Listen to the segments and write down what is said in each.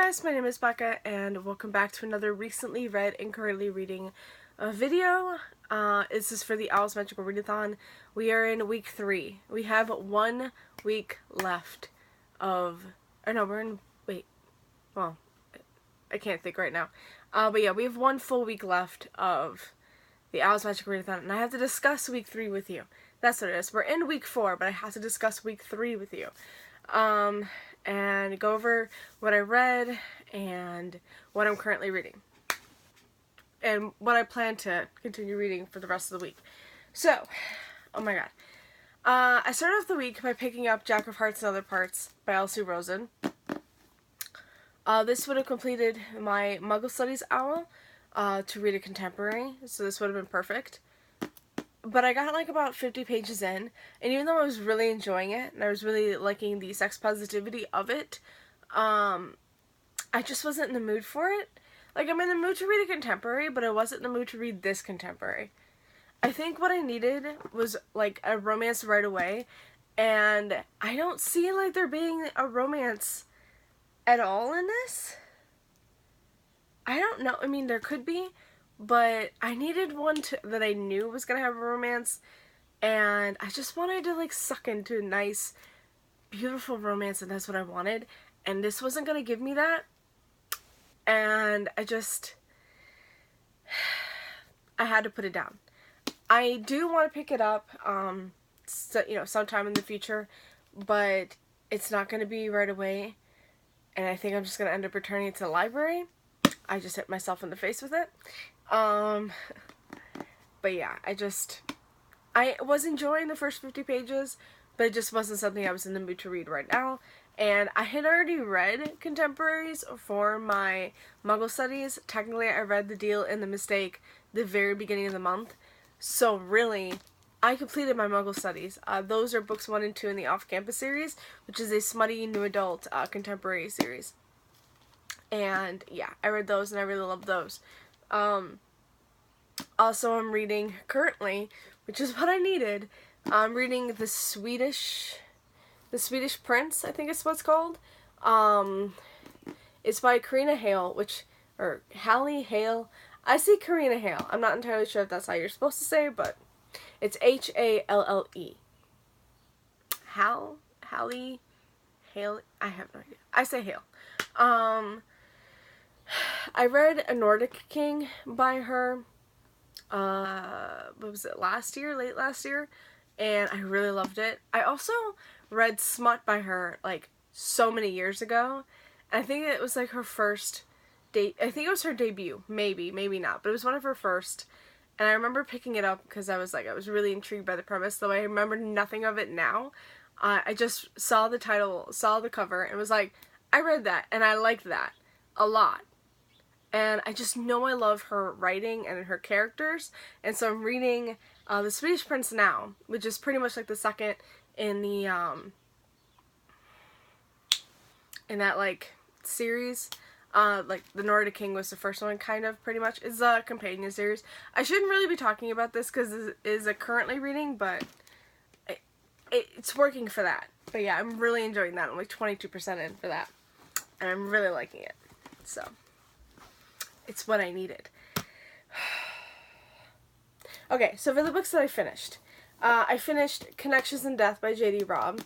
guys, my name is Becca and welcome back to another recently read and currently reading video. This is for the Owl's Magical Readathon. We are in week 3. We have 1 week left of, well, I can't think right now. But yeah, we have 1 full week left of the Owl's Magical Readathon and I have to discuss week 3 with you. That's what it is. We're in week 4, but I have to discuss week 3 with you. And go over what I read and what I'm currently reading. And what I plan to continue reading for the rest of the week. So, oh my god. I started off the week by picking up Jack of Hearts and Other Parts by Elsie Rosen. This would have completed my Muggle Studies Owl to read a contemporary, so this would have been perfect. But I got like about 50 pages in, and even though I was really enjoying it, and I was really liking the sex positivity of it, I just wasn't in the mood for it. Like, I'm in the mood to read a contemporary, but I wasn't in the mood to read this contemporary. I think what I needed was, like, a romance right away, and I don't see, like, there being a romance at all in this. I don't know. I mean, there could be. But I needed one that I knew was going to have a romance, and I just wanted to, like, suck into a nice, beautiful romance, and that's what I wanted, and this wasn't going to give me that, and I had to put it down. I do want to pick it up, sometime in the future, but it's not going to be right away, and I think I'm just going to end up returning it to the library. I just hit myself in the face with it. But yeah, I was enjoying the first 50 pages, but it just wasn't something I was in the mood to read right now, and I had already read contemporaries for my Muggle Studies. Technically, I read The Deal and The Mistake the very beginning of the month, so really, I completed my Muggle Studies. Those are books 1 and 2 in the Off-Campus series, which is a smutty new adult contemporary series. And yeah, I read those and I really loved those. Also, I'm reading currently, which is what I needed. I'm reading The Swedish Prince, I think it's what it's called. It's by Karina Hale, or Hallie Hale. I say Karina Hale. I'm not entirely sure if that's how you're supposed to say it, but it's H-A-L-L-E. Hallie Hale? I have no idea. I say Hale. I read A Nordic King by her, what was it, late last year, and I really loved it. I also read Smut by her, like, so many years ago, and I think it was, like, her first I think it was her debut, maybe not, but it was one of her first, and I remember picking it up because I was really intrigued by the premise, though I remember nothing of it now. I just saw the title, saw the cover, and was like, I read that, and I liked that a lot. And I just know I love her writing and her characters, and so I'm reading The Swedish Prince now, which is pretty much like the second in the, in that, like, series. Like, The Nordic King was the first one, kind of, pretty much. It's a companion series. I shouldn't really be talking about this because it is a currently reading, but it's working for that. But yeah, I'm really enjoying that. I'm like 22% in for that, and I'm really liking it, so it's what I needed. Okay, so for the books that I finished Connections in Death by J.D. Robb.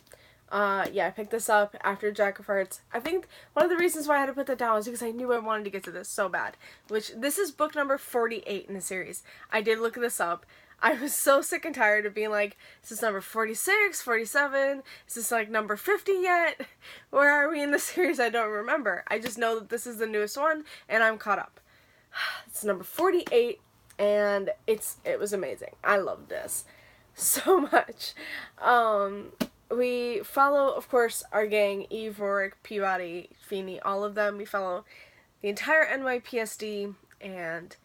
Yeah, I picked this up after Jack of Hearts. I think one of the reasons why I had to put that down was because I knew I wanted to get to this so bad. This is book number 48 in the series. I did look this up. I was so sick and tired of being like, is this number 46, 47? Is this like number 50 yet? Where are we in the series? I don't remember. I just know that this is the newest one, and I'm caught up. It's number 48, and it was amazing. I loved this so much. We follow, of course, our gang, Eve, Rorik, Peabody, Feeney, all of them. We follow the entire NYPSD, and,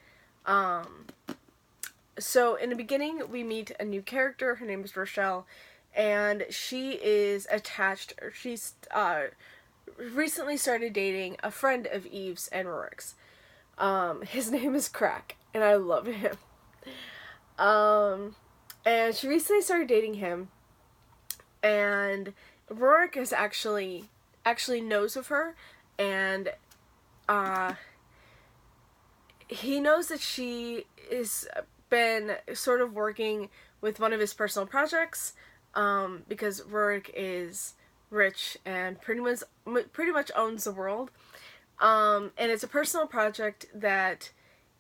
so in the beginning, we meet a new character. Her name is Rochelle, and she is attached, or she's, recently started dating a friend of Eve's and Rorik's. His name is Crack, and I love him. And she recently started dating him, and Rorik is actually knows of her, and he knows that she is been sort of working with one of his personal projects, because Rurik is rich and pretty much owns the world. And it's a personal project that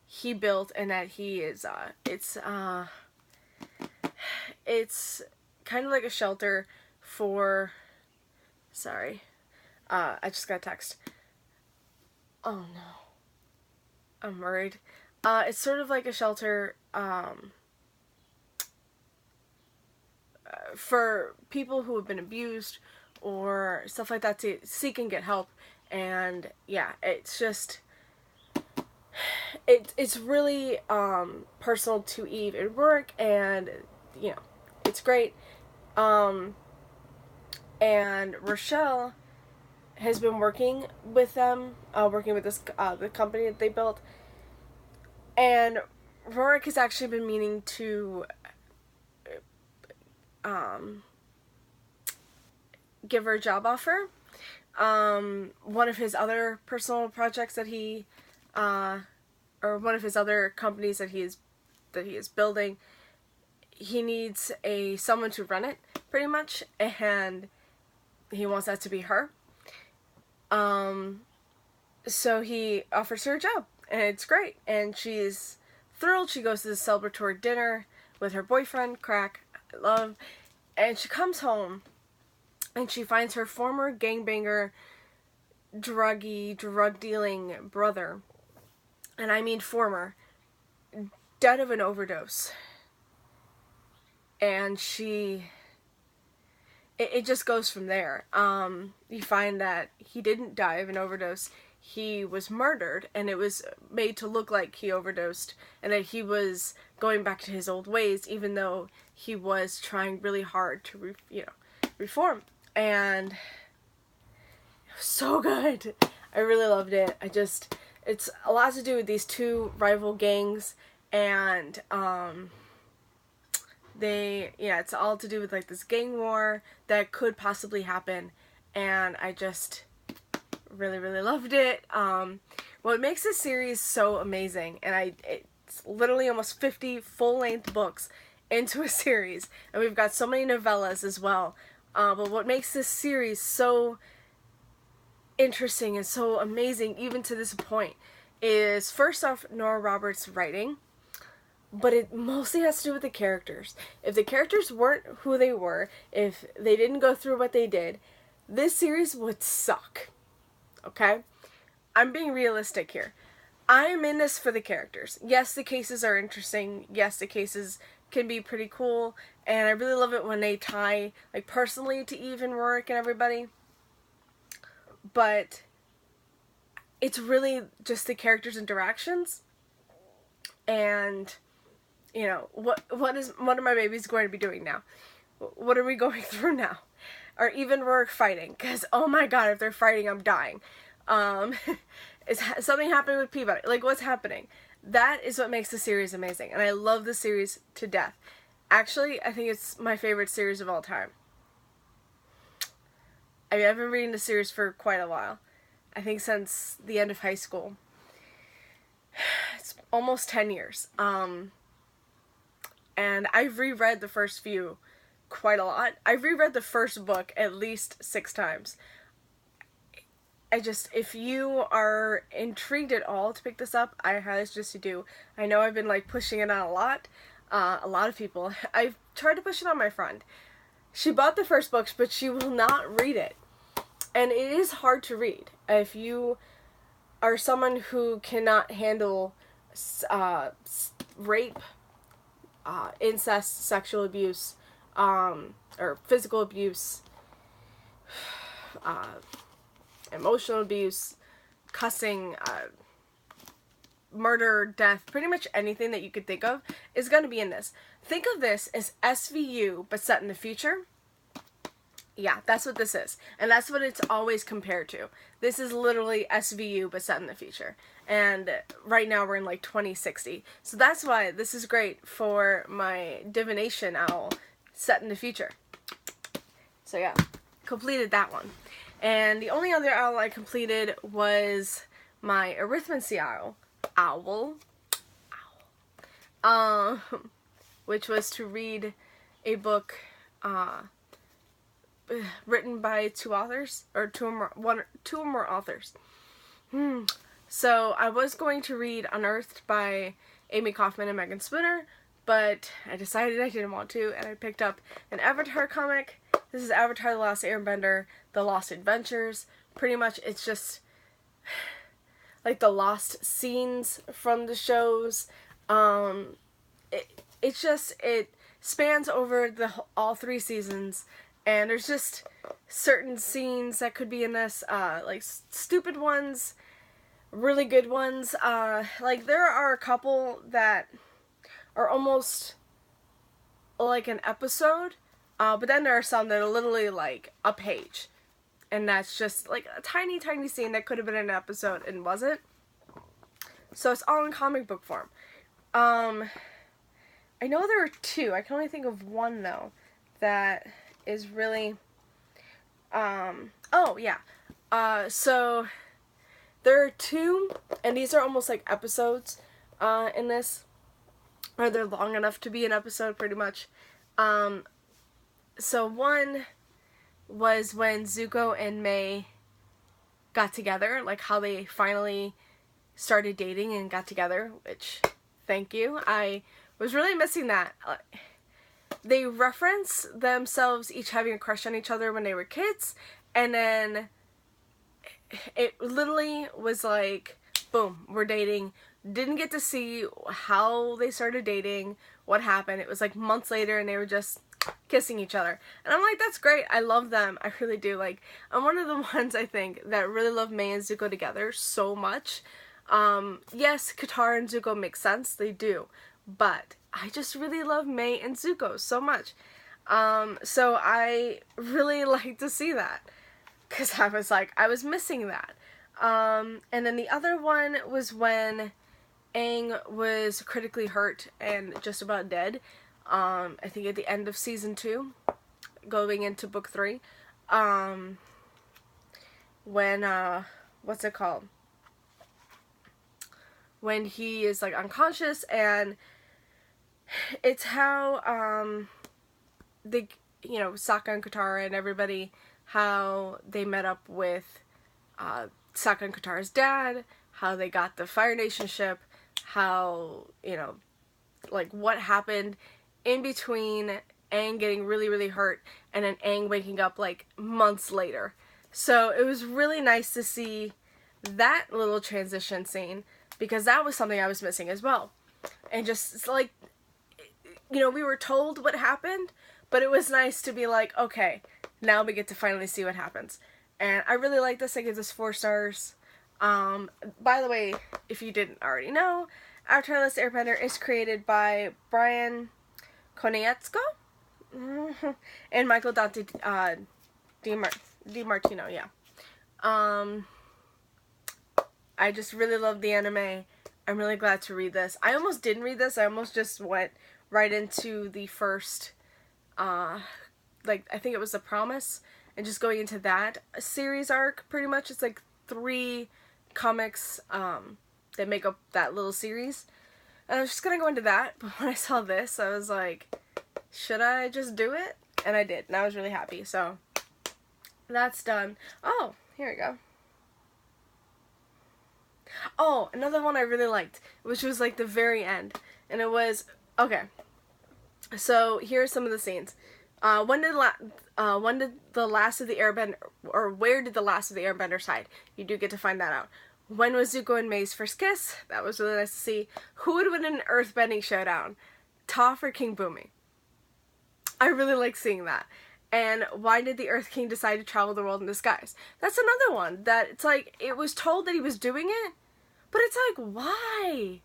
he built, and that he is, it's kind of like a shelter for, sorry, I just got a text. Oh no. I'm worried. It's sort of like a shelter, for people who have been abused or stuff like that, to seek and get help. And yeah, it's just, it's really personal to Eve and Rurik, and you know, it's great. And Rochelle has been working with them, working with this the company that they built, and Rurik has actually been meaning to give her a job offer. One of his other personal projects that he, or one of his other companies that he is building, he needs someone to run it, pretty much, and he wants that to be her. So he offers her a job, and it's great, and she's thrilled. She goes to the celebratory dinner with her boyfriend, Crack, I love, and she comes home, and she finds her former gangbanger, drug-dealing brother, and I mean former, dead of an overdose. And it just goes from there. You find that he didn't die of an overdose. He was murdered, and it was made to look like he overdosed, and that he was going back to his old ways, even though he was trying really hard to, reform. And it was so good. I really loved it. It's a lot to do with these two rival gangs, and it's all to do with like this gang war that could possibly happen, and I just really, really loved it. What makes this series so amazing, and it's literally almost 50 full-length books into a series, and we've got so many novellas as well, but what makes this series so interesting and so amazing, even to this point, is first off Nora Roberts' writing. But it mostly has to do with the characters. If the characters weren't who they were, if they didn't go through what they did, this series would suck. Okay? I'm being realistic here. I am in this for the characters. Yes, the cases are interesting. Yes, the cases can be pretty cool. And I really love it when they tie, like, personally to Eve and Rurik and everybody. But it's really just the characters' interactions. And what are my babies going to be doing now? What are we going through now? Or even Rurik fighting, because oh my god, if they're fighting, I'm dying. Is something happening with Peabody? Like, what's happening? That is what makes the series amazing, and I love the series to death. Actually, I think it's my favorite series of all time. I mean, I've been reading the series for quite a while. I think since the end of high school. It's almost 10 years. And I've reread the first few quite a lot. I've reread the first book at least 6 times. If you are intrigued at all to pick this up, I highly suggest you do. I know I've been pushing it on a lot of people. I've tried to push it on my friend. She bought the first books, but she will not read it. And it is hard to read. If you are someone who cannot handle rape, incest, sexual abuse, or physical abuse, emotional abuse, cussing, murder, death, pretty much anything that you could think of is going to be in this. Think of this as SVU, but set in the future. Yeah, that's what this is. And that's what it's always compared to. This is literally SVU, but set in the future. And right now we're in 2060. So that's why this is great for my divination owl set in the future. So yeah, completed that one. And the only other owl I completed was my arithmancy owl, um, which was to read a book written by two authors, or two or more authors. So I was going to read Unearthed by Amy Kaufman and Megan Spooner, but I decided I didn't want to, and I picked up an Avatar comic. This is Avatar: The Last Airbender, The Lost Adventures. Pretty much it's just like the lost scenes from the shows. It spans over all 3 seasons, and there's just certain scenes that could be in this, like stupid ones, really good ones. Like there are a couple that are almost like an episode, but then there are some that are literally like a page, and that's just like a tiny scene that could have been an episode and wasn't. So it's all in comic book form. I know there are 2. I can only think of one though that is really oh yeah. So there are 2, and these are almost like episodes in this, or they're long enough to be an episode pretty much. So one was when Zuko and Mai got together, like how they finally started dating and got together, which, thank you. I was really missing that. They reference themselves each having a crush on each other when they were kids, and then it literally was like, boom, we're dating. Didn't get to see how they started dating, what happened. It was like months later, and they were just kissing each other. And I'm like, that's great. I love them. I really do. Like, I'm one of the ones, I think, that really love Mai and Zuko together so much. Yes, Katara and Zuko make sense. They do. But I just really love Mai and Zuko so much. So I really like to see that, because I was missing that. And then the other one was when Aang was critically hurt and just about dead. I think at the end of season 2, going into book 3. When, what's it called? When he is like unconscious, and it's how, they, Sokka and Katara and everybody, how they met up with, Sokka and Katara's dad, how they got the Fire Nation ship, how, like what happened in between Aang getting really hurt and then Aang waking up like months later. So it was really nice to see that little transition scene, because that was something I was missing as well. And just like, we were told what happened, but it was nice to be like, okay, now we get to finally see what happens. And I really like this. I give this 4 stars. By the way, if you didn't already know, Avatar: The Last Airbender is created by Brian Konietzko and Michael Dante DiMartino, yeah. I just really love the anime. I'm really glad to read this. I almost didn't read this. I almost just went right into the first, I think it was The Promise, and just going into that series arc, pretty much. It's like 3 comics, that make up that little series. And I was just gonna go into that, but when I saw this, I was like, should I just do it? And I did, and I was really happy. So that's done. Oh, here we go. Oh, another one I really liked, which was like the very end, and it was, okay, so here's some of the scenes. When did the Last of the Airbender, or where did the Last of the Airbender hide? You do get to find that out. When was Zuko and Mai's first kiss? That was really nice to see. Who would win an earthbending showdown? Toph or King Bumi? I really like seeing that. And why did the Earth King decide to travel the world in disguise? That's another one that it's like, it was told that he was doing it, but it's like, why?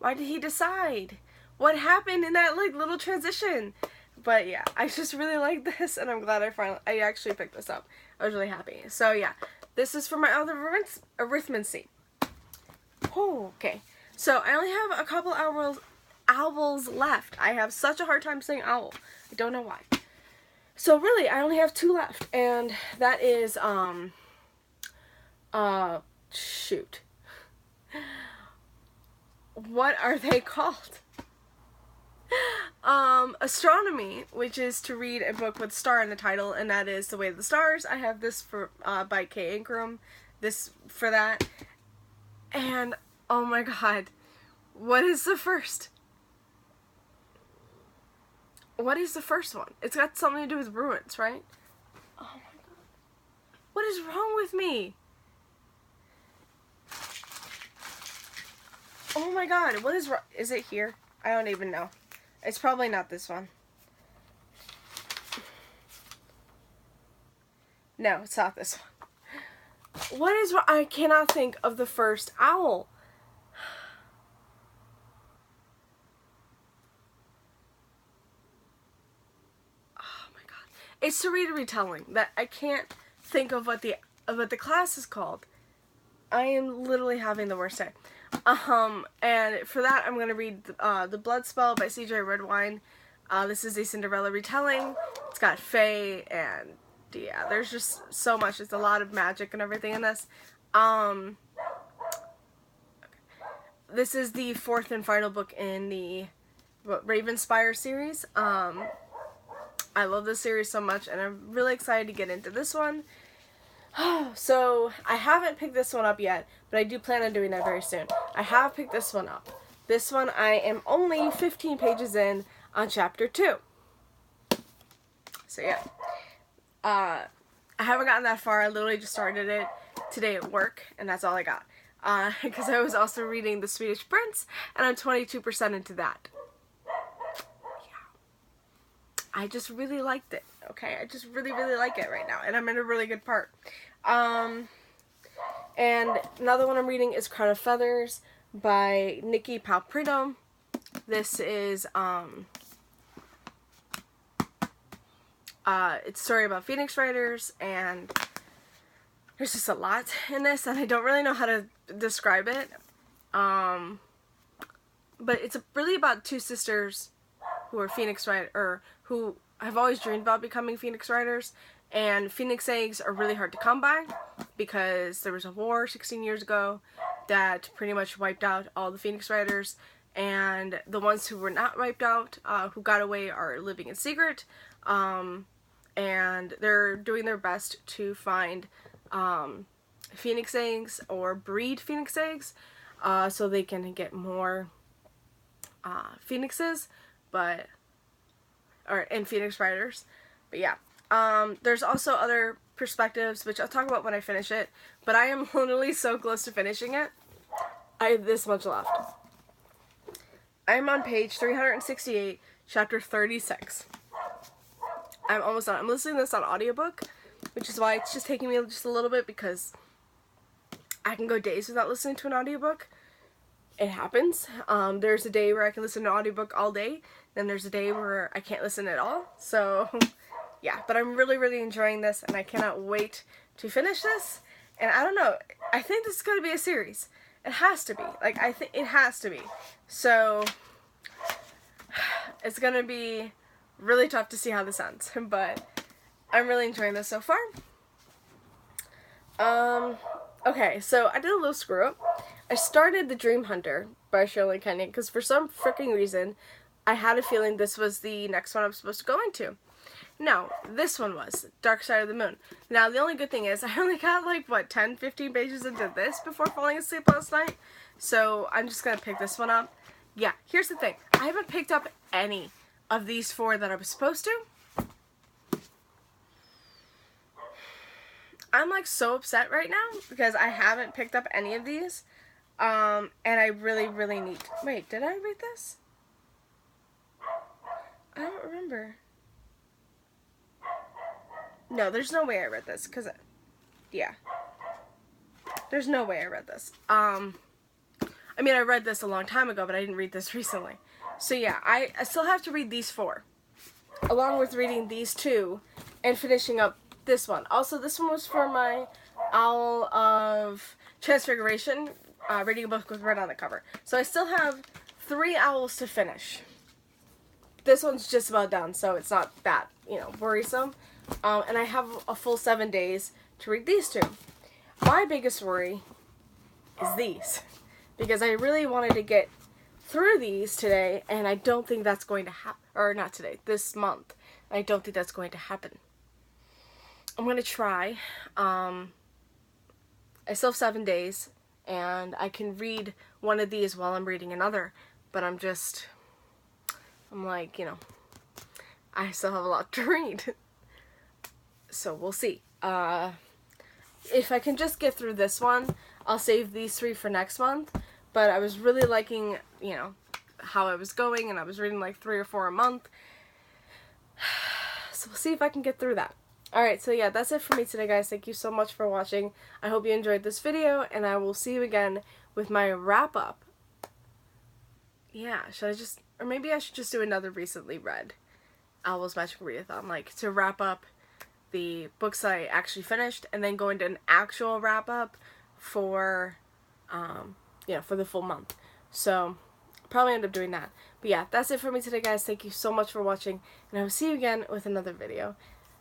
Why did he decide? What happened in that like little transition? But yeah, I just really like this, and I'm glad I actually picked this up. I was really happy. So yeah, this is for my other arithmancy. Oh, okay. So I only have a couple owls left. I have such a hard time saying owl. I don't know why. So really, I only have 2 left, and that is, shoot. what are they called? Astronomy, which is to read a book with star in the title, and that is The Way of the Stars. I have this for by Kay Ingram, this for that. And oh my god, what is the first? What is the first one? It's got something to do with ruins, right? Oh my god. What is wrong with me? Oh my god, what is wrong? Is it here? I don't even know. It's probably not this one. No, it's not this one. What is wrong? I cannot think of the first owl. Oh my god. It's to read a retelling that I can't think of what the class is called. I am literally having the worst day. And for that, I'm going to read The Blood Spell by C.J. Redwine. This is a Cinderella retelling. It's got fae, and yeah, there's just so much. It's a lot of magic and everything in this. This is the fourth and final book in the Ravenspire series. I love this series so much, and I'm really excited to get into this one. So, I haven't picked this one up yet, but I do plan on doing that very soon. I have picked this one up. This one, I am only 15 pages in on chapter 2. So, yeah. I haven't gotten that far. I literally just started it today at work, and that's all I got. Because I was also reading The Swedish Prince, and I'm 22% into that. I just really liked it, okay? I just really, really like it right now, and I'm in a really good part. And another one I'm reading is Crown of Feathers by Nikki Palprito. This is, it's a story about Phoenix Writers, and there's just a lot in this, and I don't really know how to describe it. But it's really about two sisters who are Phoenix Writers, or who have always dreamed about becoming Phoenix Writers, and Phoenix eggs are really hard to come by because there was a war 16 years ago that pretty much wiped out all the Phoenix Writers, and the ones who were not wiped out, who got away, are living in secret, and they're doing their best to find Phoenix eggs or breed Phoenix eggs so they can get more Phoenixes, and Phoenix Writers. But yeah, there's also other perspectives, which I'll talk about when I finish it, but I am literally so close to finishing it. I have this much left. I'm on page 368, chapter 36. I'm almost done. I'm listening to this on audiobook, which is why it's just taking me just a little bit, because I can go days without listening to an audiobook. It happens. There's a day where I can listen to an audiobook all day, then there's a day where I can't listen at all. So, yeah, but I'm really, really enjoying this, and I cannot wait to finish this. And I don't know, I think this is going to be a series. It has to be. Like, I think it has to be. So, it's going to be really tough to see how this ends, but I'm really enjoying this so far. Okay, so I did a little screw up. I started The Dream Hunter by Shirley Kenyon because for some freaking reason I had a feeling this was the next one I was supposed to go into. No, this one was Dark Side of the Moon. Now, the only good thing is I only got like, what, 10, 15 pages into this before falling asleep last night. So I'm just going to pick this one up. Yeah, here's the thing. I haven't picked up any of these four that I was supposed to. I'm like so upset right now because I haven't picked up any of these. And I really, really need to. Wait, did I read this? I don't remember. No, there's no way I read this, because, yeah. There's no way I read this. I mean, I read this a long time ago, but I didn't read this recently. So, yeah, I still have to read these four, along with reading these two, and finishing up this one. Also, this one was for my Owl of Transfiguration, reading a book with red on the cover. So I still have 3 owls to finish. This one's just about done, so it's not that, worrisome. And I have a full 7 days to read these two. My biggest worry is these, because I really wanted to get through these today, and I don't think that's going to happen. Or not today, this month. I don't think that's going to happen. I'm going to try. I still have 7 days, and I can read one of these while I'm reading another, but I'm like, you know, I still have a lot to read. So we'll see. If I can just get through this one, I'll save these 3 for next month. But I was really liking, you know, how I was going, and I was reading like 3 or 4 a month. So we'll see if I can get through that. Alright, so yeah, that's it for me today, guys. Thank you so much for watching. I hope you enjoyed this video, and I will see you again with my wrap-up. Yeah, or maybe I should just do another recently read Owl's Magic Readathon, like to wrap up the books I actually finished, and then go into an actual wrap-up for, you know, for the full month. So, probably end up doing that. But yeah, that's it for me today, guys. Thank you so much for watching, and I will see you again with another video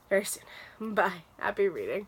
very soon. Bye. Happy reading.